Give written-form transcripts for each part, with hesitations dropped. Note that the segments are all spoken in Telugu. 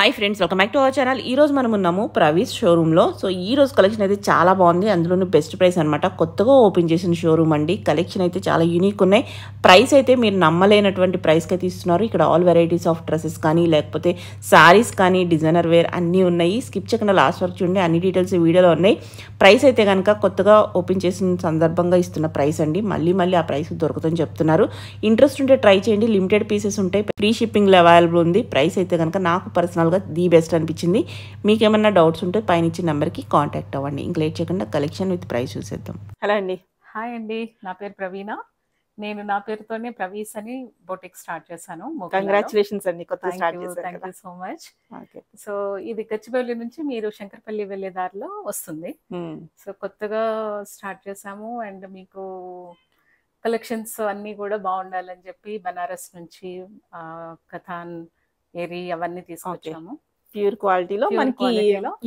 Hi friends, welcome back to our channel. ఈ రోజు మనం ఉన్నాము ప్రవీస్ షోరూంలో. సో ఈ రోజు కలెక్షన్ అయితే చాలా బాగుంది, అందులోనూ బెస్ట్ ప్రైస్ అనమాట. కొత్తగా ఓపెన్ చేసిన షోరూమ్ అండి. కలెక్షన్ అయితే చాలా యూనిక్ ఉన్నాయి. ప్రైస్ అయితే మీరు నమ్మలేనటువంటి ప్రైస్కి అయితే ఇస్తున్నారు. ఇక్కడ ఆల్ వెరైటీస్ ఆఫ్ డ్రెస్సెస్ కానీ లేకపోతే శారీస్ కానీ డిజైనర్ వేర్ అన్నీ ఉన్నాయి. స్కిప్ చేయకుండా లాస్ట్ వరకు చూడండి, అన్ని డీటెయిల్స్ వీడియోలో ఉన్నాయి. ప్రైస్ అయితే కనుక కొత్తగా ఓపెన్ చేసిన సందర్భంగా ఇస్తున్న ప్రైస్ అండి. మళ్ళీ ఆ ప్రైస్ దొరుకుతుందని చెప్తున్నారు. ఇంట్రెస్ట్ ఉంటే ట్రై చేయండి. లిమిటెడ్ పీసెస్ ఉంటాయి, ఫ్రీ షిప్పింగ్లో అవైలబుల్ ఉంది. ప్రైస్ అయితే కనుక నాకు పర్సనల్గా ది బెస్ట్ అనిపించింది. మీకు ఏమన్నా డౌట్స్ ఉంటే పైన ఇచ్చిన నెంబర్కి కాంటాక్ట్ అవ్వండి. ఇంక లేట్ చేయకుండా కలెక్షన్ విత్ ప్రైస్ చూసేద్దాం. హలో అండి. హాయ్ అండి, నా పేరు ప్రవీణ. నేను నా పేరుతోనే ప్రవీస్ అని బొటిక్ స్టార్ట్ చేశాను. కంగ్రాచులేషన్స్ అండి, కొత్తగా స్టార్ట్ చేశారు. Thank you so much. Okay. So ఇది గచ్చిబౌలి నుంచి మీరు శంకరపల్లి వెళ్ళే దారిలో వస్తుంది. సో కొత్తగా స్టార్ట్ చేశాము అండ్ మీకు కలెక్షన్స్ అన్నీ కూడా బాగుండాలని చెప్పి బనారస్ నుంచి కథాన్ ఏరి అవన్నీ తీసుకొచ్చాము. ప్యూర్ క్వాలిటీలో మనకి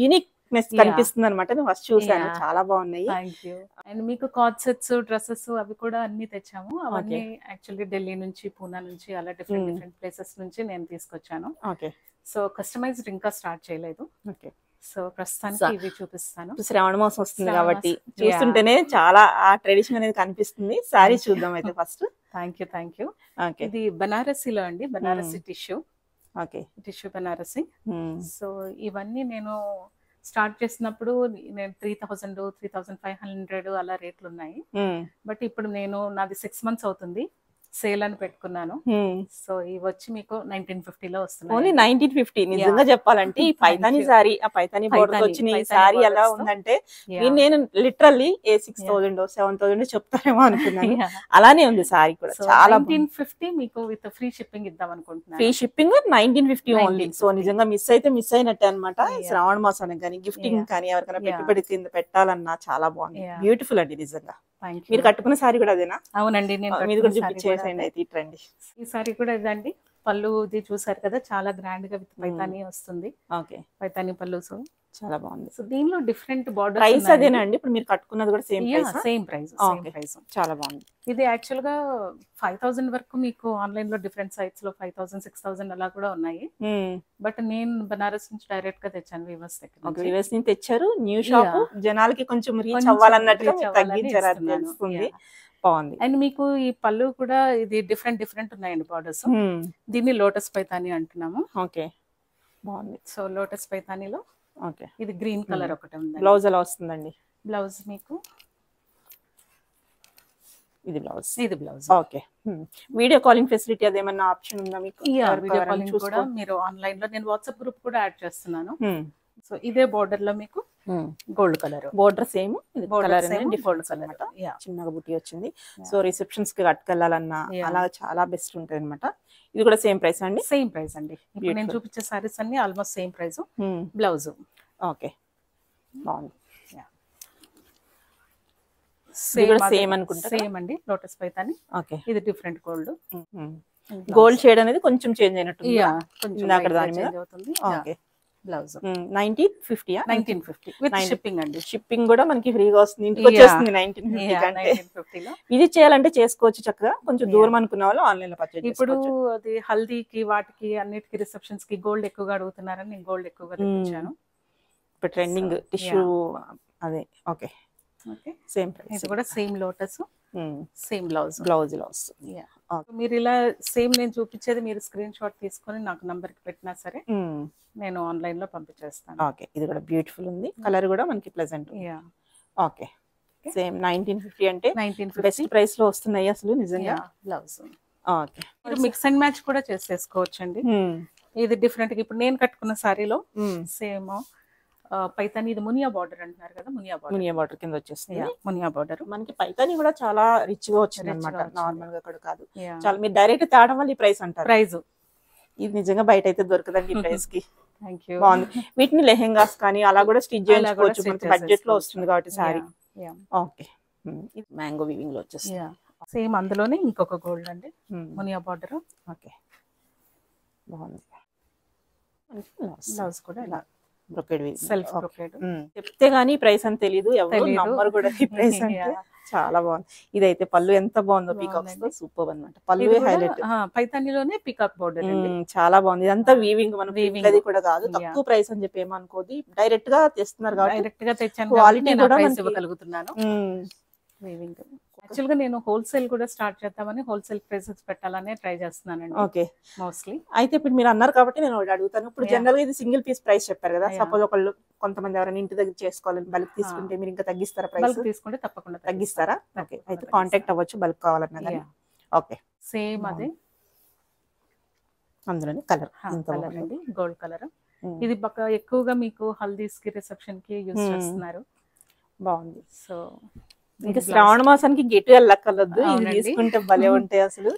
యూనిక్నెస్ కనిపిస్తుంది అనమాట. నేను ఫస్ట్ చూసాను, చాలా బాగున్నాయి. Thank you. అండ్ మీకు కార్డ్ సెట్స్, డ్రెస్సెస్ అవి కూడా అన్ని తెచ్చాము. అవన్నీ యాక్చువల్లీ ఢిల్లీ నుంచి, పూనా నుంచి అలా డిఫరెంట్ ప్లేసెస్ నుంచి నేను తీసుకొచ్చాను. ఓకే. సో కస్టమైజ్డ్ ఇంకా స్టార్ట్ చేయలేదు. ఓకే. సో ప్రస్తుతానికి ఇవి చూపిస్తాను. శ్రావణ మాసం వస్తుంది కాబట్టి చూస్తుంటేనే చాలా ఆ ట్రెడిషన్ అనేది కనిపిస్తుంది. సారీ చూద్దాం అయితే ఫస్ట్. Thank you. ఇది బనారసీలో అండి, Banarasi tissue. Okay. Tissue Banarasi. So ఇవన్నీ నేను స్టార్ట్ చేసినప్పుడు నేను 3000, 3500 అలా రేట్లు ఉన్నాయి. బట్ ఇప్పుడు నాది 6 months అవుతుంది సేల్ అని పెట్టుకున్నాను. సో ఇవి వచ్చి మీకు 1950లో వస్తున్నాయి. ఓన్లీ 1950. నిజంగా చెప్పాలంటే ఈ పైతాని సారీ, ఆ పైతాని బోర్డర్ వచ్చిన ఈ సారీ ఎలా ఉందంటే నేను లిటరల్లీ 6000 7000 చెప్తారేమో అనుకున్నాను. అలానే ఉంది సారీ కూడా చాలా 1950 మీకు విత్ ఫ్రీ షిప్పింగ్ ఇద్దాం అనుకుంటున్నాను. Free shipping 1950 only. సో నిజంగా మిస్ అయితే మిస్ అయినట్టే అనమాట. శ్రావణ మాసానికి కానీ గిఫ్టింగ్ కానీ ఎవరికైనా పెట్టుబడి కింద పెట్టాలన్నా చాలా బాగుంది. బ్యూటిఫుల్ అండి నిజంగా. మీరు కట్టుకున్న సారీ కూడా అదేనా? అవునండి, మీరు కూడా చూపించేసేయండి అయితే ఈ ట్రెండ్. ఈ సారీ కూడా ఇదండి. పళ్ళుది చూసారు కదా, చాలా గ్రాండ్ గా విత్ పైతాని వస్తుంది. ఓకే. పైతాని పళ్ళు. సో చాలా బాగుంది. సో దీనిలో డిఫరెంట్ బార్డర్. ప్రైస్ అదేనా అండి? ఇప్పుడు మీరు కట్టుకున్నది కూడా సేమ్ ప్రైస్. చాలా బాగుంది. ఇది యాక్చువల్ గా 5000 వరకు మీకు ఆన్లైన్ లో డిఫరెంట్ సైట్స్ లో 5000, 6000 అలా కూడా ఉన్నాయి. బట్ నేను బనారస్ నుంచి డైరెక్ట్ గా తెచ్చాను, వీవర్స్ దగ్గర. వీవర్స్ నుంచి తెచ్చారు. న్యూ షాప్, జనాలకి కొంచెం రీచ్ అవ్వాలన్నట్టుగా తగ్గించారు, అది తెలుస్తుంది. బాగుంది. అండ్ మీకు ఈ పళ్ళు కూడా ఇది డిఫరెంట్ ఉన్నాయండి బార్డర్స్. దీన్ని లోటస్ పైతాని అంటున్నాము. ఓకే. బాగుంది. సో లోటస్ పైతానిలో ఓకే. ఇది గ్రీన్ కలర్ ఒకటి ఉంది. బ్లౌజ్ ఎలా వస్తుందండి? బ్లౌజ్ మీకు ఇది blouse. Okay. Video calling facility అదేమన్నా ఆప్షన్ ఉందా మీకు? వీడియో కాలింగ్ కూడా మీరు ఆన్లైన్ లో, నేను వాట్సాప్ గ్రూప్ కూడా యాడ్ చేస్తున్నాను. సో ఇదే బోర్డర్ లో మీకు gold colour border same gold colour. చిన్నగా బుట్టి వచ్చింది. సో రిసెప్షన్స్ కి కట్టుకెళ్ళాలన్నా అలా చాలా బెస్ట్ ఉంటుంది అనమాట. ఇది కూడా సేమ్ ప్రైస్ అండి? సేమ్ ప్రైస్ అండి. ఇప్పుడు నేను చూపించే సారీస్ అన్ని almost same price. Blouse okay. బాగుంది. సేమ్ అనుకుంటా. సేమ్ అండి, లోటస్ పైతాని. ఓకే. ఇది డిఫరెంట్ గోల్డ్ షేడ్ అనేది కొంచెం చేంజ్ అయినట్టు దాని మీద. ఓకే. బ్లౌజ్ 1950 విత్ షిప్పింగ్ అండి. షిప్పింగ్ కూడా మనకి ఫ్రీగా వస్తుంది, ఇంటికి వచ్చేస్తుంది 1950. ఇది చేయాలంటే చేసుకోవచ్చు చక్కగా. కొంచెం దూరం అనుకున్న వాళ్ళు ఆన్లైన్ లో పర్చేజ్. ఇప్పుడు అది హల్దీకి వాటికి అన్నిటికి రిసెప్షన్స్ కి గోల్డ్ ఎక్కువగా అడుగుతున్నారని నేను గోల్డ్ ఎక్కువగా తెప్పించాను. ఇప్పుడు ట్రెండింగ్ టిష్యూ అదే. ఓకే. Same price. ఇది కూడా సేమ్ లోటస్, సేమ్ బ్లౌజ్ ఇలా వస్తుంది. మీరు ఇలా సేమ్ నేను చూపించేది మీరు స్క్రీన్ షాట్ తీసుకొని నాకు నంబర్ కి పెట్టినా సరే నేను ఆన్లైన్ లో పంపించేస్తాను. ఓకే. ఇది కూడా బ్యూటిఫుల్ ఉంది. కలర్ కూడా మనకి ప్లెజెంట్. ఓకే. సేమ్ 1950 అంటే బెస్ట్ ప్రైస్ లో వస్తున్నాయి అసలు నిజంగా. బ్లౌజ్. ఓకే. మీరు మిక్స్ అండ్ మ్యాచ్ కూడా చేసేసుకోవచ్చు అండి. ఇది డిఫరెంట్. ఇప్పుడు నేను కట్టుకున్న సారీలో సేమ్ పైతాని, ఇది మునియా బార్డర్ అంటున్నారు కదా, మునియా బార్డర్ కింద వచ్చేస్తుంది. మునియా బార్డర్ మనకి పైతాని కూడా చాలా రిచ్ గా వచ్చింది అనమాట. నార్మల్ గా కూడా కాదు, చాలా మీరు డైరెక్ట్ తేవడం వల్ల ఈ ప్రైస్ అంటారు. ప్రైస్ ఇది నిజంగా బయట అయితే దొరకదండి ఈ ప్రైస్ కి. బాగుంది. వీటిని లెహెంగాస్ కానీ అలా కూడా స్టిచ్ చేయించుకోవచ్చు, మనకి బడ్జెట్ లో వస్తుంది కాబట్టి సారీ. ఓకే. ఇది మ్యాంగో వీవింగ్ లో వచ్చేస్తుంది. సేమ్ అందులోనే ఇంకొక గోల్డ్ అండి, మునియా బార్డర్. ఓకే. బాగుంది. బ్లౌజ్ కూడా ఇలా బ్రొకెడ్ వీవింగ్. Self brocade. చెప్తే గానీ ప్రైస్ అని తెలీదు, ఎవరు నమ్మరు కూడా ఈ ప్రైస్ అంటే. చాలా బాగుంది. ఇదైతే పళ్ళు ఎంత బాగుందో పీకాక్స్ తో, సూపర్ అన్నమాట. పళ్ళు హైలైట్. పైతానిలోనే peacock border. చాలా బాగుంది. ఇదంతా వీవింగ్, మనం వీవింగ్ కూడా కాదు, తక్కువ ప్రైస్ అని చెప్పి ఏమనుకోది, డైరెక్ట్ గా తెస్తున్నారు కాబట్టి డైరెక్ట్ గా తెచ్చాను, క్వాలిటీ కూడా ఇవ్వగలుగుతున్నాను. వీవింగ్ యాక్చువల్ గా నేను హోల్సేల్ కూడా స్టార్ట్ చేద్దామని, హోల్సేల్ ప్రైసెస్ పెట్టాలనే ట్రై చేస్తున్నానండి. Okay, mostly. అయితే ఇప్పుడు మీరు అన్నారు కాబట్టి నేను ఒకటి అడుగుతాను. ఇప్పుడు జనరల్ గా ఇది సింగిల్ పీస్ ప్రైస్ చెప్పారు కదా, సపోజ్ ఒకళ్ళు కొంతమంది ఎవరైనా ఇంటి దగ్గర చేసుకోవాలని బల్క్ తీసుకుంటే మీరు ఇంకా తగ్గిస్తారా ప్రైస్? బల్క్ తీసుకుంటే తప్పకుండా తగ్గిస్తారా? ఓకే, అయితే కాంటాక్ట్ అవ్వచ్చు బల్క్ కావాలన్నా కానీ. ఓకే, సేమ్ అదే అందులోనే కలర్ కలర్ అండి, గోల్డ్ కలర్. ఇది బాగా ఎక్కువగా మీకు హల్దీస్ కి, రిసెప్షన్ కి యూజ్ చేస్తున్నారు. బాగుంది. సో ఇంకా శ్రావణ మాసానికి గెటు వెళ్ళక్కర్లేదు, ఇది తీసుకుంటే భలే ఉంటాయి అసలు.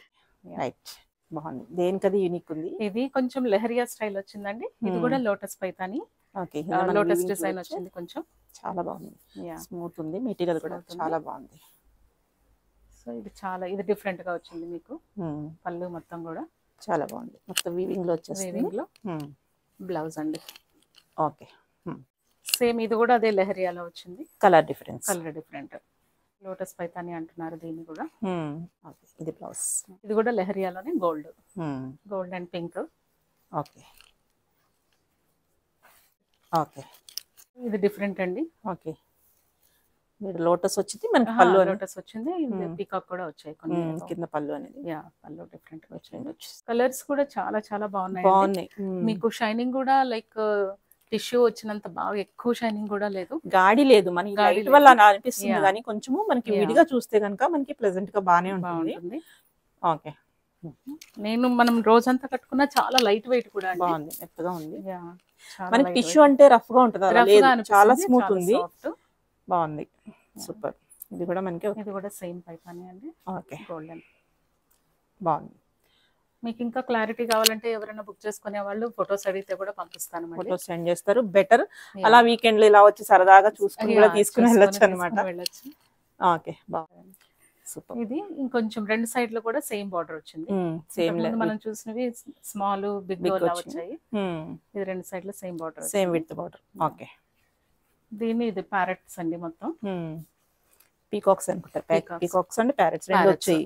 రైట్, బాగుంది. దేనికది యూనిక్ ఉంది. ఇది కొంచెం లెహరియా స్టైల్ వచ్చిందండి. ఇది కూడా lotus Paithani. Okay, lotus design వచ్చింది కొంచెం. చాలా బాగుంది, స్మూత్ ఉంది, మెటీరియల్ కూడా చాలా బాగుంది. సో ఇది డిఫరెంట్ గా వచ్చింది మీకు. పళ్ళు మొత్తం కూడా చాలా బాగుంది, మొత్తం వీవింగ్ లో వచ్చేసి. వీవింగ్ లో బ్లౌజ్ అండి. ఓకే, సేమ్ ఇది కూడా అదే లెహరియాలో వచ్చింది. కలర్ డిఫరెన్స్, లోటస్ పైతాని అంటున్నారు దీన్ని కూడా. ఇది బ్లౌజ్. ఇది కూడా లెహరియాలోనే gold, gold and pink. Okay okay, ఇది డిఫరెంట్ అండి. ఓకే, మీరు లోటస్ వచ్చింది, మనకి పళ్ళు లోటస్ వచ్చింది, పీకాక్ కూడా వచ్చాయి కొన్ని కింద పళ్ళు అనేది. పళ్ళు డిఫరెంట్ గా వచ్చాయి. కలర్స్ కూడా చాలా చాలా బాగున్నాయి. మీకు షైనింగ్ కూడా లైక్ టిష్యూ వచ్చినంత బాగా ఎక్కువ షైనింగ్ కూడా లేదు, గాడి లేదు. మనకి లైట్ వల్ల అనిపిస్తుంది కానీ కొంచెము మనకి విడిగా చూస్తే కనుక మనకి ప్లెజెంట్ గా బాగానే ఉంటుంది. ఓకే, మనం రోజంతా కట్టుకున్నా చాలా లైట్ వెయిట్ కూడా బాగుంది, మెత్తగా ఉంది. మనకి టిష్యూ అంటే రఫ్ గా ఉంటుంది, చాలా స్మూత్ ఉంది, బాగుంది, సూపర్. ఇది కూడా మనకి, ఇది కూడా సేమ్ పైతాని అండి. ఓకే, గోల్డెన్, బాగుంది. మీకు ఇంకా క్లారిటీ కావాలంటే ఎవరైనా బుక్ చేసుకునే వాళ్ళు ఫొటోస్ అడిగితే కూడా పంపిస్తాను. ఫొటోస్ సెండ్ చేస్తారు, బెటర్. అలా వీకెండ్ లో ఇలా వచ్చి సరదాగా చూసుకుని కూడా తీసుకుని వెళ్ళొచ్చు అనమాట. ఓకే, బాగుంది, సూపర్. ఇది ఇంకొంచెం రెండు సైడ్ లో కూడా సేమ్ బార్డర్ వచ్చింది. సేమ్ మనం చూసినవి స్మాల్ బిగ్ వచ్చాయి, ఇది రెండు సైడ్ లో same border, same with border. Okay, దీన్ని ఇది ప్యారెట్స్ అండి, మొత్తం పీకాక్స్ అనుకుంటారు. పీకాక్స్ అండ్ ప్యారెట్స్ రెండు వచ్చాయి.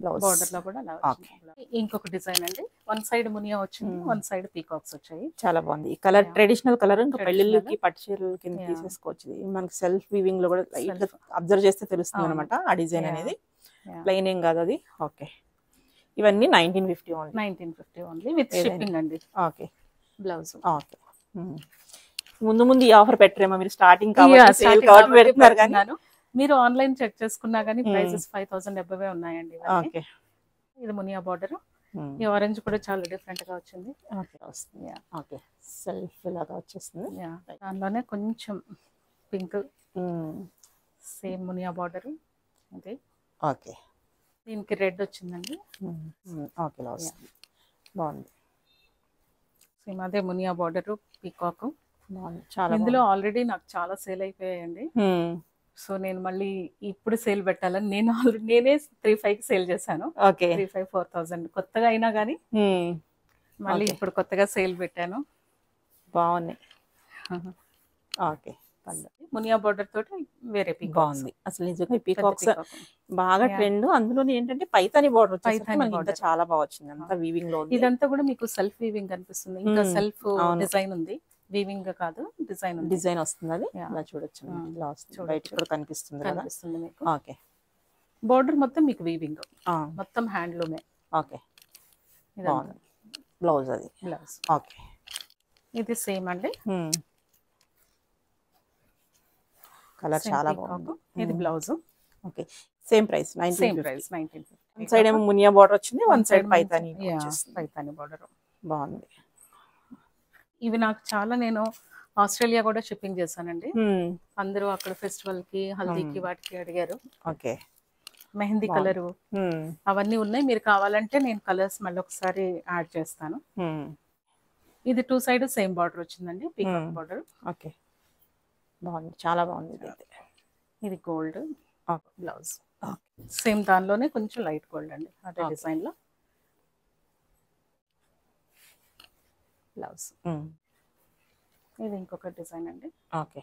బార్డర్ లో కూడా ఇంకొక డిజైన్ అండి. వన్ సైడ్ మునియా వచ్చింది, వన్ సైడ్ పీకాక్స్ వచ్చాయి. చాలా బాగుంది. ఈ కలర్ ట్రెడిషనల్ కలర్, ఇంకా పెళ్లిళ్ళకి పట్టు చీరల కింద తీసేసుకోవచ్చు. మనకి సెల్ఫ్ వీవింగ్ లో కూడా లైట్ అబ్జర్వ్ చేస్తే తెలుస్తుంది అనమాట ఆ డిజైన్ అనేది. ప్లెయిన్ ఏం కాదు అది. ఓకే, ఇవన్నీ 1950 ఓన్లీ. 1950 ఓన్లీ విత్ షిప్పింగ్ అండి. Okay, blouse. ఓకే, ముందు ముందు ఈ ఆఫర్ పెట్టరేమో మీరు, స్టార్టింగ్ కాబట్టి పెడుతున్నారు కానీ మీరు ఆన్లైన్ చెక్ చేసుకున్నా కానీ ప్రైసెస్ 5000 అబవ్ ఉన్నాయండి. ఓకే, ఇది మునియా బార్డర్. ఈ ఆరెంజ్ కూడా చాలా డిఫరెంట్ గా వచ్చింది. ఓకే, సెల్ఫ్ లాగా వచ్చేస్తుంది. దానిలోనే కొంచెం పింక్, సేమ్ మునియా బార్డర్ అదే. ఓకే, దీనికి రెడ్ వచ్చిందండి. ఓకే, బాగుంది. సేమ్ అదే మునియా బార్డర్, పీకాక్. చాలా ఇందులో ఆల్రెడీ నాకు చాలా సేల్ అయిపోయాయండి. సో నేను మళ్ళీ ఇప్పుడు సేల్ పెట్టాలని నేనే 3,500 సేల్ చేశాను. 3,500-4,000 కొత్తగా అయినా కానీ మళ్ళీ ఇప్పుడు కొత్తగా సేల్ పెట్టాను. బాగున్నాయి. ఓకే, మునియా బార్డర్ తోటి వేరే పీకాక్ బాగుంది. అసలు నిజంగా ఈ పీకాక్స్ బాగా ట్రెండ్. అందులో ఏంటంటే పైతాని బార్డర్ వచ్చేసి చాలా బాగా వచ్చింది. అంతా వీవింగ్ లో. ఇదంతా కూడా మీకు సెల్ఫ్ వీవింగ్ అనిపిస్తుంది. ఇంకా సెల్ఫ్ డిజైన్ ఉంది, వీవింగ్ కాదు, డిజైన్ వస్తుంది. అది ఇలా చూడొచ్చు, బయట కూడా కనిపిస్తుంది మీకు. ఓకే, బోర్డర్ మొత్తం మీకు వీవింగ్, మొత్తం హ్యాండ్లూమే. ఓకే, బ్లౌజ్ అది బ్లౌజ్. ఓకే, ఇది సేమ్ అండి. కలర్ చాలా బాగుంది. ఇది blouse. Okay, same price 1950. One side ఏమో మునియా బార్డర్ వచ్చింది, వన్ సైడ్ పైతాని బార్డర్. బాగుంది. ఇవి నాకు చాలా, నేను ఆస్ట్రేలియా కూడా షిప్పింగ్ చేశానండి. అందరూ అక్కడ ఫెస్టివల్ కి, హల్దీకి, వాటికి అడిగారు. ఓకే, మెహందీ కలర్ అవన్నీ ఉన్నాయి. మీరు కావాలంటే నేను కలర్స్ మళ్ళీ ఒకసారి యాడ్ చేస్తాను. ఇది 2 సైడ్ సేమ్ బార్డర్ వచ్చిందండి, పీకాక్ బార్డర్. ఓకే, బాగుంది, చాలా బాగుంది. ఇది గోల్డ్ బ్లౌజ్. సేమ్ దానిలోనే కొంచెం లైట్ గోల్డ్ అండి, అదే డిజైన్ లో బ్లౌజ్. ఇది ఇంకొక డిజైన్ అండి. ఓకే,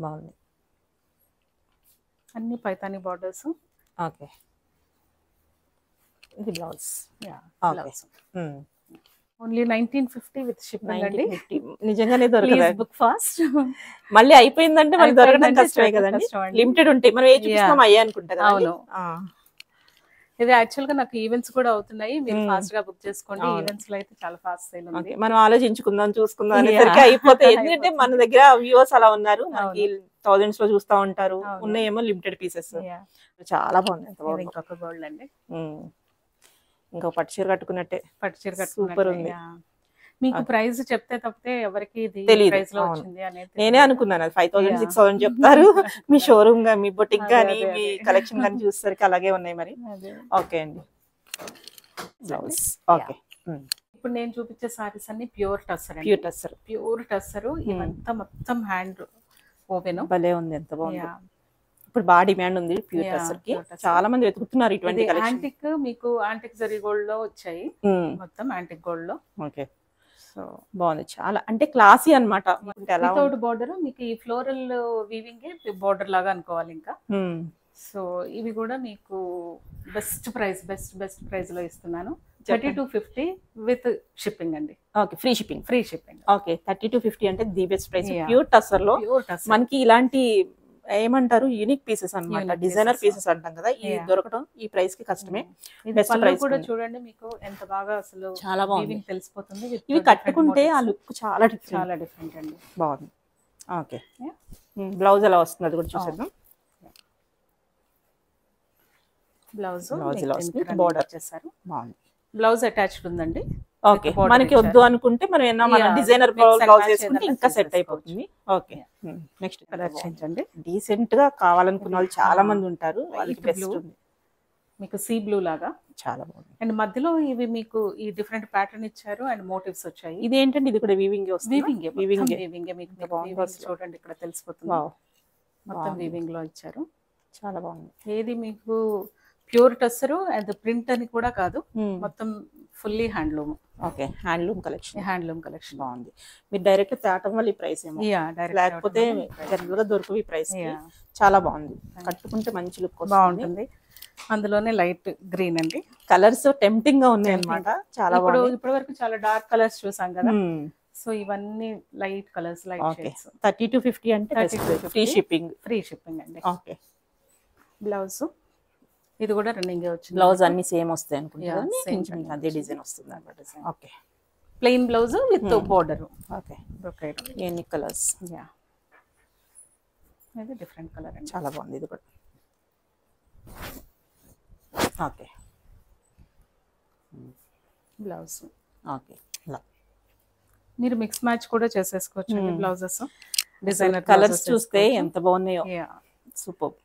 బాగుంది. అన్ని పైతాని బార్డర్స్. ఓకే, ఇది blouse. Yeah, okay. Blouse. Only 1950 with shipping అండి. 1950 నిజంగానే దొరకదు. Please book fast. మళ్ళీ అయిపోయిందంటే మళ్ళీ దొరకడం అయిపోయిందంటే కష్టమే చాలా కదండి. కష్టం అండి. లిమిటెడ్ ఉంటాయి, మనం ఏ చూపిస్తాం అయ్యే అనుకుంటా కదా. అవును. ఇది యాక్చువల్ గా నాకు ఈవెంట్స్ కూడా అవుతున్నాయి. మీరు ఫాస్ట్ గా బుక్ చేసుకోండి. ఈవెంట్స్ లో అయితే చాలా ఫాస్ట్ సేల్ ఉంది. మనం ఆలోచించుకుందాం, చూసుకుందాం అనేసరికి అయిపోతే. ఎందుకంటే మన దగ్గర వ్యూవర్స్ అలా ఉన్నారు, మనకి థౌజండ్స్ లో చూస్తా ఉంటారు. ఉన్నాయేమో లిమిటెడ్ పీసెస్. చాలా బాగుంది. ఇంకొక గోల్డ్ అండి. ఇంకో పట్టు చీర కట్టుకున్నట్టే. పట్టు చీర సూపర్ ఉంది. మీకు ప్రైస్ చెప్తే తప్పితే ఎవరికి ఇది ప్రైస్ లో వచ్చింది అనేది నేనే అనుకున్నాను. అది 5000 6000 చెప్తారు. మీ షోరూమ్ గా, మీ బొటిక్ గానీ, మీ కలెక్షన్ గానీ చూసేసరికి అలాగే ఉన్నాయి మరి. ఓకే అండి, బ్లౌజ్. ఓకే, ఇప్పుడు నేను చూపించే సారీస్ అన్ని pure tussar. Pure tussar. Pure tussar. ఇవంతా మొత్తం హ్యాండ్ ఓపెన్. భలే ఉంది, ఎంత బాగుంది. ఇప్పుడు బాగా డిమాండ్ ఉంది ప్యూర్ టస్సర్ కి. చాలా మంది వెతుకుతున్నారు ఇటువంటి కలెక్షన్. యాంటిక్, మీకు యాంటిక్ జరీ గోల్డ్ లో వచ్చాయి. మొత్తం యాంటిక్ గోల్డ్ లో. ఓకే, సో బాగుంది. చాలా అంటే క్లాసీ అన్నమాట. వితౌట్ బార్డర్ మీకు ఈ ఫ్లోరల్ వీవింగ్ బార్డర్ లాగా అనుకోవాలి. ఇంకా సో ఇవి కూడా మీకు బెస్ట్ ప్రైస్, బెస్ట్ ప్రైస్ లో ఇస్తున్నాను. 3250 విత్ షిప్పింగ్ అండి. Okay, free shipping. Free shipping. Okay, 3250 అంటే the best price. Pure tussar లో మనకి ఇలాంటి ఏమంటారు యూనిక్ పీసెస్ అన్నమాట, డిజైనర్ పీసెస్ అంటాం కదా. ఈ దొరకడం ఈ ప్రైస్ కి కష్టమే. బెస్ట్ ప్రైస్ కూడా చూడండి, మీకు ఎంత బాగా అసలు చాలా బాగుంది, తెలిసిపోతుంది. ఇవి కట్టుకుంటే ఆ లుక్ చాలా డిఫరెంట్ అండి. బాగుంది. ఓకే, బ్లౌజ్ ఎలా వస్తుంది అది కూడా చూసేద్దాం. బ్లౌజ్ బార్డర్ చేశారు, బాగుంది. బ్లౌజ్ అటాచ్డ్ ఉందండి. ఓకే, మనకి వద్దు అనుకుంటే మనం ఏమన్నా డిజైనర్ బ్లౌజ్ వేసుకుంటే ఇంకా సెట్ అయిపోతుంది. ఓకే, నెక్స్ట్ కలర్ చేంజ్ అండి. డీసెంట్ గా కావాలనుకున్న వాళ్ళు చాలా మంది ఉంటారు, వాళ్ళకి బెస్ట్ ఉంది. మీకు సీ బ్లూ లాగా చాలా బాగుంది. అండ్ మధ్యలో ఇవి మీకు ఈ డిఫరెంట్ ప్యాటర్న్ ఇచ్చారు అండ్ మోటివ్స్ వచ్చాయి. ఇది ఏంటంటే ఇది కూడా వీవింగ్ వస్తుంది. వీవింగ్ మీకు చూడండి ఇక్కడ తెలిసిపోతుంది. మొత్తం వీవింగ్ లో ఇచ్చారు, చాలా బాగుంది. ఏది మీకు ప్యూర్ టస్సర్ అండ్ ప్రింట్ అని కూడా కాదు, మొత్తం fully handloom. Okay, handloom collection బాగుంది. మీరు డైరెక్ట్ తేటం వల్ల ఈ ప్రైస్ ఏమో, లేకపోతే జనరల్ గా దొరకవు ఈ ప్రైస్. చాలా బాగుంది, కట్టుకుంటే మంచి లుక్ బాగుంటుంది. అందులోనే లైట్ గ్రీన్ అండి. కలర్స్ టెంప్టింగ్ గా ఉన్నాయి అన్నమాట. చాలా బాగుంది. ఇప్పటి వరకు చాలా డార్క్ కలర్స్ చూసాం కదా, సో ఇవన్నీ లైట్ కలర్స్, లైట్ షేడ్స్. 3250 అంటే ఫ్రీ షిప్పింగ్ అండి. ఓకే, బ్లౌజ్ ఇది కూడా రన్నింగ్ వచ్చింది. బ్లౌజ్ అన్ని సేమ్ వస్తాయి అనుకుంటున్నాను, అదే డిజైన్ వస్తుంది అన్నమాట. Okay, plain blouse with border. Okay, ఎన్ని కలర్స్. ఇది డిఫరెంట్ కలర్ అండి, చాలా బాగుంది ఇది కూడా. Okay, blouse. ఓకే, మీరు మిక్స్ మ్యాచ్ కూడా చేసేసుకోవచ్చు బ్లౌజెస్. డిజైనర్ కలర్స్ చూస్తే ఎంత బాగున్నాయో, సూపర్.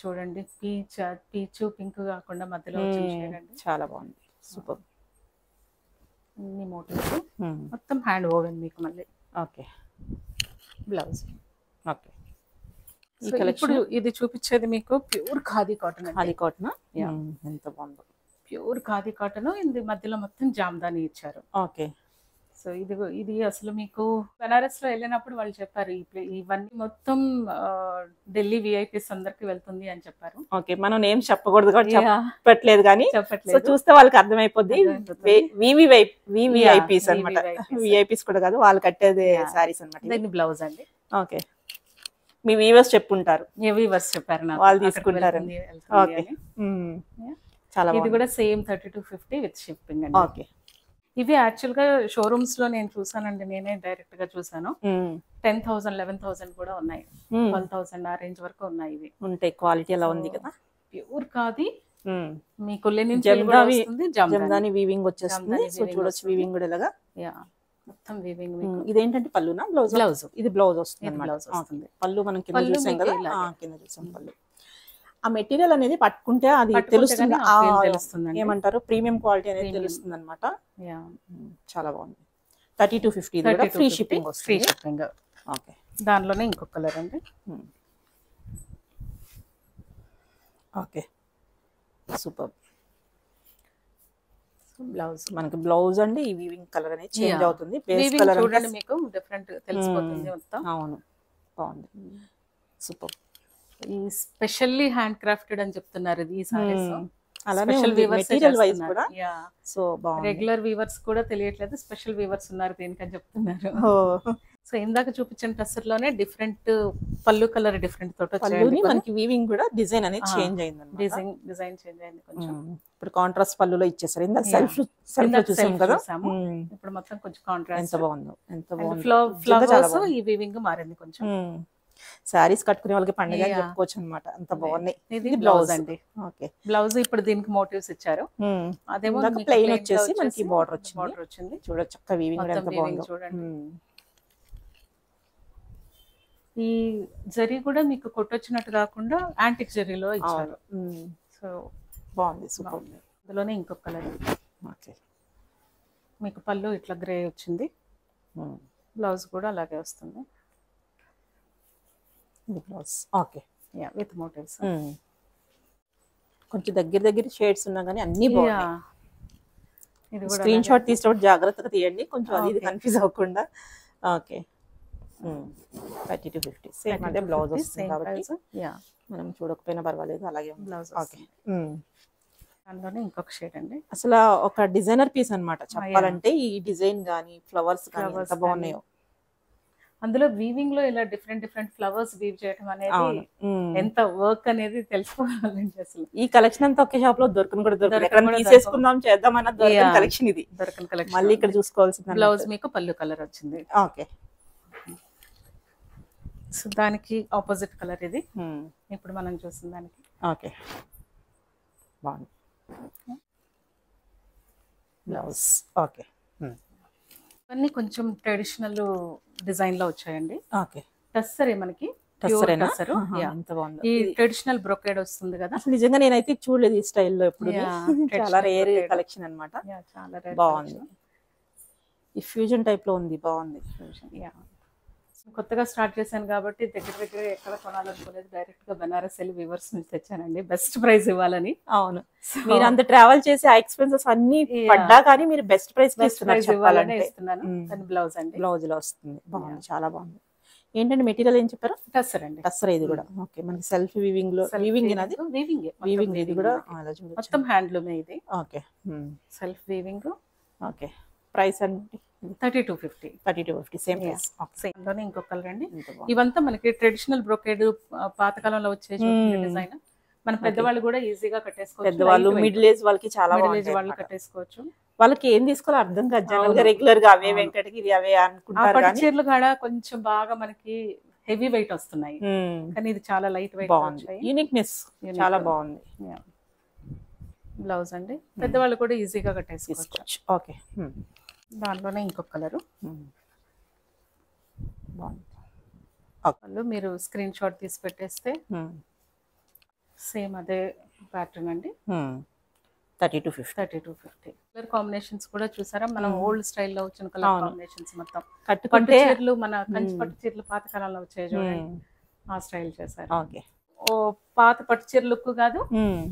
చూడండి, పీచ్ పింక్ కాకుండా మధ్యలో చాలా బాగుంది, సూపర్. అన్ని మోటివ్స్, మొత్తం హ్యాండ్ ఓవెన్ మీకు మళ్ళీ. Okay, blouse. ఓకే, ఇప్పుడు ఇది చూపించేది మీకు ప్యూర్ ఖాదీ కాటన్. ఎంత బాగుందో, ప్యూర్ ఖాదీ కాటన్. ఇది మధ్యలో మొత్తం జామ్దాని ఇచ్చారు. ఓకే, సో ఇది అసలు మీకు బనారస్ లో వెళ్ళినప్పుడు వాళ్ళు చెప్పారు ఇవన్నీ మొత్తం ఢిల్లీ విఐపీస్ అందరికి వెళ్తుంది అని చెప్పారు. ఓకే, మనం నేమ్ చెప్పకూడదు కాబట్టి చెప్పట్లేదు, కానీ చూస్తే వాళ్ళకి అర్థమైపోద్ది. వివిఐపీస్ అన్నమాట, విఐపీస్ కూడా కాదు, వాళ్ళు కట్టేది సారీస్ అన్నమాట. దీన్ని బ్లౌజ్ అండి. ఓకే, మీ వీవర్స్ చెప్పుంటారు, చెప్పారు వాళ్ళు తీసుకుంటారు. ఓకే, చాలా ఇది కూడా సేమ్ 3250 విత్ షిప్పింగ్ అండి. ఓకే, ఇవి యాక్చువల్ గా షోరూమ్స్ లో నేను చూసానండి, నేనే డైరెక్ట్ గా చూసాను. 10,000 11,000 కూడా ఉన్నాయి, 12,000 ఆ రేంజ్ వరకు ఉన్నాయి. ఇవి ఉంటాయి, క్వాలిటీ ఎలా ఉంది కదా. ప్యూర్ కాది, మీకు జమ్దాని వీవింగ్ వచ్చేస్తుంది. సో చూడొచ్చు, వీవింగ్ కూడా ఇలాగా మొత్తం వీవింగ్. ఇదేంటంటే పళ్ళునా బ్లౌజ్? ఇది బ్లౌజ్ వస్తుంది. పళ్ళు మనం కింద చూసాం కదా, కింద చూసాం పళ్ళు. ఆ మెటీరియల్ అనేది పట్టుకుంటే అది తెలుస్తుంది, ఏమంటారు ప్రీమియం క్వాలిటీ అనేది తెలుస్తుంది అనమాట. చాలా బాగుంది. 3250 ఫ్రీ షిప్పింగ్. ఓకే, దానిలోనే ఇంకొక కలర్ అండి. Okay, super. బ్లౌజ్ మనకి బ్లౌజ్ అండి ఈ వీవింగ్ కలర్ అనేది చేంజ్ Yeah. అవుతుంది. బేస్ వీవింగ్ కలర్ చూడండి మీకు డిఫరెంట్ తెలిసిపోతుంది మొత్తం. అవును, బాగుంది, సూపర్. ఈ స్పెషల్లీ హ్యాండ్ క్రాఫ్టెడ్ అని చెప్తున్నారు ఇది ఈ సారీస్. అలానే స్పెషల్ వీవర్స్ మెటీరియల్ వైజ్ కూడా సో బాగుంది. రెగ్యులర్ వీవర్స్ కూడా తెలియట్లేదు, స్పెషల్ వీవర్స్ ఉన్నారు దీనికని చెప్తున్నారు. సో ఇందాక చూపించిన టస్సర్ లోనే డిఫరెంట్ పళ్ళు కలర్ డిఫరెంట్ తోట పళ్ళుని మనకి వీవింగ్ కూడా డిజైన్ అనేది చేంజ్ అయింది. డిజైన్ చేంజ్ అయింది కొంచెం. ఇప్పుడు కాంట్రాస్ట్ పళ్ళులో ఇచ్చేసారు. ఇందాక సెల్ఫ్ లో చూసాం కదా, ఇప్పుడు మొత్తం కొంచెం కాంట్రాస్ట్. ఎంత బాగుందో, ఎంత బాగుంది. ఫ్లవర్స్ ఈ వీవింగ్ మారింది కొంచెం. సారీస్ కట్టుకునే వాళ్ళకి పండుగ చెప్పుకోవచ్చు అనమాట, అంత బాగున్నాయి. ఇది బ్లౌజ్ అండి. ఓకే, బ్లౌజ్ ఇప్పుడు దీనికి మోటివ్స్ ఇచ్చారు. అదేమో ప్లెయిన్ వచ్చేసి మనకి బార్డర్ వచ్చింది. చూడొచ్చు చక్క వీవింగ్ కూడా ఎంత బాగుందో చూడండి. ఈ జరీ కూడా మీకు కొట్టొచ్చినట్టు కాకుండా యాంటిక్ జరీలో ఇచ్చారు. సో బాగుంది, సూపర్. అందులోనే ఇంకొక కలర్. ఓకే, మీకు పళ్ళు ఇట్లా గ్రే వచ్చింది, బ్లౌజ్ కూడా అలాగే వస్తుంది. Blouse okay, with motives. కొంచెం దగ్గర షేడ్స్ ఉన్నా కానీ అన్ని బాగున్నాయి. ఇది కూడా స్క్రీన్ షాట్ తీసినప్పుడు జాగ్రత్తగా తీయండి, కొంచెం అది ఇది కన్ఫ్యూజ్ అవ్వకుండా. ఓకే, 30 to 50 సేమ్ అదే బ్లౌజ్ వస్తుంది కాబట్టి మనం చూడకపోయినా పర్వాలేదు, అలాగే బ్లౌజ్. ఓకే, దానిలోనే ఇంకొక షేడ్ అండి. అసలు ఒక డిజైనర్ పీస్ అన్నమాట చెప్పాలంటే. ఈ డిజైన్ గానీ ఫ్లవర్స్ గానీ ఎంత బాగున్నాయో. అందులో వీవింగ్ లో ఇలా డిఫరెంట్ ఫ్లవర్స్ వీవ్ చేయడం అనేది ఎంత వర్క్ అనేది తెలుసుకోవాలండి. అసలు ఈ కలెక్షన్ అంతా ఒకే షాప్ లో దొరకదు, తీసేసుకుందాం చేద్దామన్న కలెక్షన్ ఇది. దొరకని కలెక్షన్ మళ్ళీ ఇక్కడ చూసుకోవాల్సింది. బ్లౌజ్ మీకు పళ్ళు కలర్ వచ్చింది. ఓకే, సో దానికి ఆపోజిట్ కలర్ ఇది ఇప్పుడు మనం చూసిన దానికి. ఓకే, బాగుంది బ్లౌజ్. ఓకే, ఇవన్నీ కొంచెం ట్రెడిషనల్ డిజైన్ లో వచ్చాయండి. ఓకే, టస్సరే మనకి ఈ ట్రెడిషనల్ బ్రొకేడ్ వస్తుంది కదా. అసలు నిజంగా నేనైతే చూడలేదు ఈ స్టైల్లో ఎప్పుడు. చాలా రేర్ కలెక్షన్ అన్నమాట. చాలా రేర్, బాగుంది. ఈ ఫ్యూజన్ టైప్ లో ఉంది, బాగుంది. కొత్తగా స్టార్ట్ చేశాను కాబట్టి దగ్గర ఎక్కడ కొనాలనుకోలేదు, డైరెక్ట్ గా బెనారస్ వెళ్ళి వీవర్స్ నుంచి తెచ్చానండి, బెస్ట్ ప్రైస్ ఇవ్వాలని. అవును, మీరు అంత ట్రావెల్ చేసి ఆ ఎక్స్పెన్సెస్ అన్ని పడ్డా కానీ మీరు బెస్ట్ ప్రైస్ ఇవ్వాలని ఇస్తున్నాను. కానీ బ్లౌజ్ అండి, బ్లౌజ్ లో వస్తుంది. బాగుంది, చాలా బాగుంది. ఏంటంటే మెటీరియల్ ఏం చెప్పారు? టస్సర్ అండి. టస్సర్ ఇది కూడా. ఓకే, మనకి సెల్ఫ్ వీవింగ్ లో వీవింగ్ ఇది కూడా మొత్తం హ్యాండ్లూమే ఇది. Okay, self weaving. Okay, price అండి 3250 సేమ్ ప్రైస్. సేమ్ లోనే ఇంకొక కలర్ అండి. ఇవంతా మనకి ట్రెడిషనల్ బ్రోకేడ్ పాతకాలంలో వచ్చే డిజైన్. మన పెద్దవాళ్ళు కూడా ఈజీగా కట్టేసుకోవచ్చు. పెద్దవాళ్ళు మిడిల్ ఏజ్ వాళ్ళకి చాలా వాళ్ళు కట్టేసుకోవచ్చు. వాళ్ళకి ఏం తీసుకోవాలో అర్థం కాదు, జనరల్ గా రెగ్యులర్ గా అవే వెంకటగిరి అవే అనుకుంటారు. పట్టు చీరలు కూడా కొంచెం బాగా మనకి హెవీ వెయిట్ వస్తున్నాయి, కానీ ఇది చాలా లైట్ వెయిట్. బాగుంది, యూనిక్నెస్ చాలా బాగుంది. బ్లౌజ్ అండి, పెద్దవాళ్ళు కూడా ఈజీగా కట్టేసుకోవచ్చు. ఓకే, దాంట్లోనే ఇంకొక కలరు బాగుంది. మీరు స్క్రీన్ షాట్ తీసి పెట్టేస్తే సేమ్ అదే ప్యాటర్న్ అండి. 30 to 50 కలర్ కాంబినేషన్స్ కూడా చూసారా, మనం ఓల్డ్ స్టైల్లో వచ్చిన కలర్ కాంబినేషన్స్ మొత్తం. పట్టు చీరలు, మన కంచి పట్టు చీరలు పాతకాలంలో వచ్చాయి చూడండి, ఆ స్టైల్ చేశారు. ఓకే, ఓ పాత పట్టు చీర లుక్ కాదు,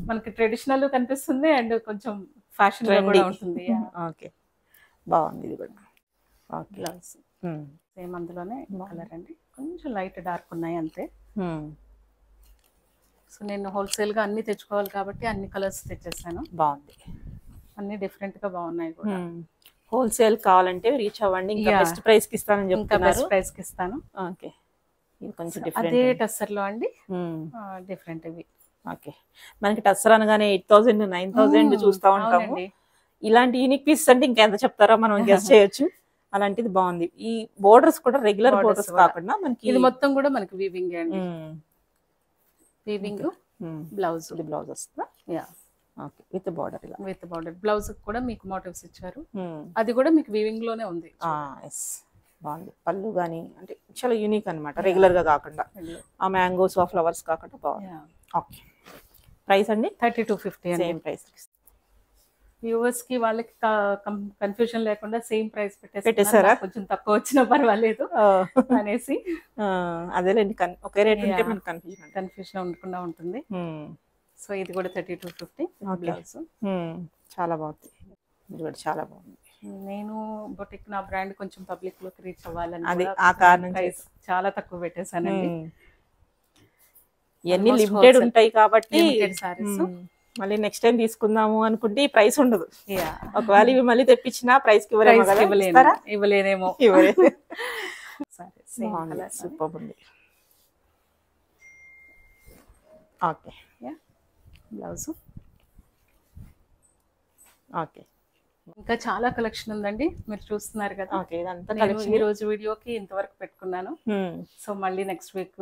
మనకి ట్రెడిషనల్ కనిపిస్తుంది అండ్ కొంచెం ఫ్యాషన్ కూడా ఉంటుంది. ఓకే, బాగుంది ఇది కూడా. బ్లౌజ్ సేమ్ అందులోనే కలర్ అండి, కొంచెం లైట్ డార్క్ ఉన్నాయి అంతే. సో నేను హోల్సేల్ గా అన్ని తెచ్చుకోవాలి కాబట్టి అన్ని కలర్స్ తెచ్చేసాను. బాగుంది, అన్ని డిఫరెంట్ గా బాగున్నాయి కూడా. హోల్సేల్ కావాలంటే రీచ్ అవ్వండి, ఇంకా బెస్ట్ ప్రైస్ కి ఇస్తానని చెప్తున్నారు. బెస్ట్ ప్రైస్ కి ఇస్తాను. ఓకే, ఇది కొంచెం అదే టస్సర్ లో అండి, డిఫరెంట్ ఇవి. ఓకే, మనకి టస్సర్ అనగానే 8000 9000 చూస్తా ఉంటాము. ఇలాంటి యూనిక్ పీస్ అంటే ఇంకెంత చెప్తారో మనం గెస్ చేయొచ్చు. అలాంటిది బాగుంది. ఈ బోర్డర్స్ కూడా రెగ్యులర్ బోర్డర్స్ కాకుండా మనకి ఇది మొత్తం కూడా మనకి వీవింగ్ అండి. వీవింగ్ బ్లౌజ్, ఇది బ్లౌజ్ వస్తుందా? Yeah, okay, with border. ఇలా విత్ బార్డర్ బ్లౌజ్ కూడా మీకు మోటివ్స్ ఇచ్చారు, అది కూడా మీకు వీవింగ్ లోనే ఉంది. ఎస్, బాగుంది. పళ్ళు గానీ అంటే చాలా యూనిక్ అనమాట, రెగ్యులర్ గా కాకుండా ఆ మ్యాంగోస్ ఆ ఫ్లవర్స్ కాకుండా బాగుంది. ఓకే, ప్రైస్ అండి 3250 సేమ్ ప్రైస్. వ్యూవర్స్ కి వాళ్ళకి కన్ఫ్యూజన్ లేకుండా సేమ్ ప్రైస్ పెట్టేసారా, కొంచెం తక్కువ వచ్చినా పర్వాలేదు అనేసి. అదేలేండి, ఒకే రేట్ ఉంటే మనకు కన్ఫ్యూజన్ ఉండకుండా ఉంటుంది. సో ఇది కూడా 3250 బ్లౌజ్. చాలా బాగుంది. ఇది కూడా చాలా బాగుంది. నేను బొటిక్ నా బ్రాండ్ కొంచెం పబ్లిక్ లోకి రీచ్ అవ్వాలని అది కూడా ఆ కారణం ప్రైస్ చాలా తక్కువ పెట్టేశానండి. ఇవన్నీ Almost లిమిటెడ్ wholesale. ఉంటాయి కాబట్టి లిమిటెడ్ సారీస్. మళ్ళీ నెక్స్ట్ టైం తీసుకుందాము అనుకుంటే ఈ ప్రైస్ ఉండదు. ఒకవేళ ఇవి మళ్ళీ తెప్పించినా ప్రైస్ కి ఇవ్వలేమో కదా, ఇస్తారా? ఇవ్వలేనేమో. సూపర్ ఉంది. Okay blouse. ఓకే ఇంకా చాలా కలెక్షన్ ఉందండి, మీరు చూస్తున్నారు కదా. ఓకే ఇదంతా నేను కలెక్షన్. ఈ రోజు వీడియోకి ఇంతవరకు పెట్టుకున్నాను. సో మళ్ళీ నెక్స్ట్ వీక్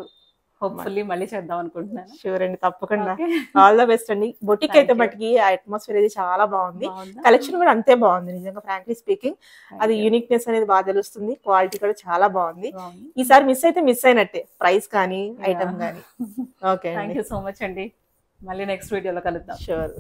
హోప్ఫుల్లీ మళ్ళీ చేద్దాం అనుకుంటున్నాను. షూర్ అండి, తప్పకుండా. Okay. ఆల్ ద బెస్ట్ అండి. బొటిక్ Thank అయితే you. మటుకి ఆ అట్మాస్ఫియర్ ఇది చాలా బాగుంది. బాగుందా? కలెక్షన్ కూడా అంతే బాగుంది నిజంగా, ఫ్రాంక్లీ స్పీకింగ్. అది యూనిక్నెస్ అనేది బాగా తెలుస్తుంది. క్వాలిటీ కూడా చాలా బాగుంది. బాగుంది. ఈసారి మిస్ అయితే మిస్ అయినట్టే, ప్రైస్ కానీ ఐటమ్ కానీ. Okay thank you so much అండి. మళ్ళీ నెక్స్ట్ వీడియోలో కలుద్దాం. షూర్.